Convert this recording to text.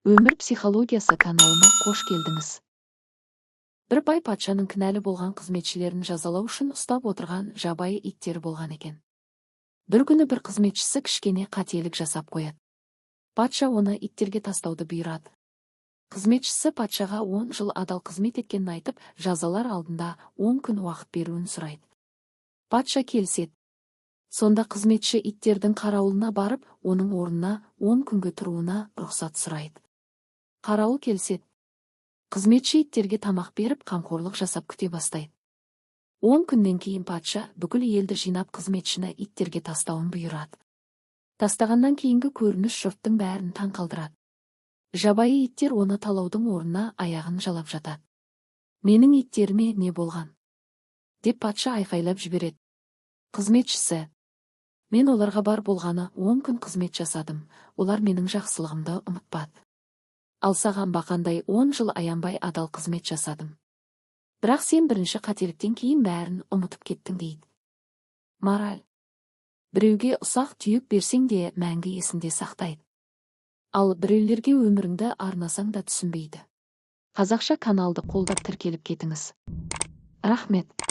Өмір психологиясы каналыма қош келдіңіз. Бір бай патшаның кінәлі болған қызметшілерін жазалау үшін ұстап отырған жабайы иттері болған екен. Бір күні бір қызметшісі кішкене қателік жасап қояды. Патша оны иттерге тастауды бұйырады. Қызметшісі патшаға 10 жыл адал қызмет еткенін айтып, жазалар алдында 10 күн уақыт беруін сұрайды. Патша келіседі. Сонда қызметші иттердің қарауылына барып, оның орнына 10 күнге тұруына рұқсат сұрайды. Қарауыл келіседі. Қызметші иттерге тамақ беріп, қамқорлық жасап күте бастайды. 10 күннен кейін патша бүкіл елді жинап қызметшіні иттерге тастауын бұйырады. Тастағаннан кейінгі көрініс жұрттың бәрін таң қалдырады. Жабайы иттер оны талаудың орнына аяғын жалап жатады. «Менің иттеріме не болған?» деп патша айқайлап жібереді. Қызметшісі: «Мен оларға бар болғаны 10 күн қызмет жасадым, олар менің жақсылығымды ұмытпады. Ал саған бақандай 10 жыл аянбай адал қызмет жасадым. Бірақ сен бірінші қателіктен кейін бәрін ұмытып кеттің» дейді. Мораль: біреуге ұсақ түйек берсең де мәңгі есінде сақтайды. Ал біреулерге өміріңді арнасаң да түсінбейді. Қазақша каналды қолдап тіркеліп кетіңіз. Рахмет.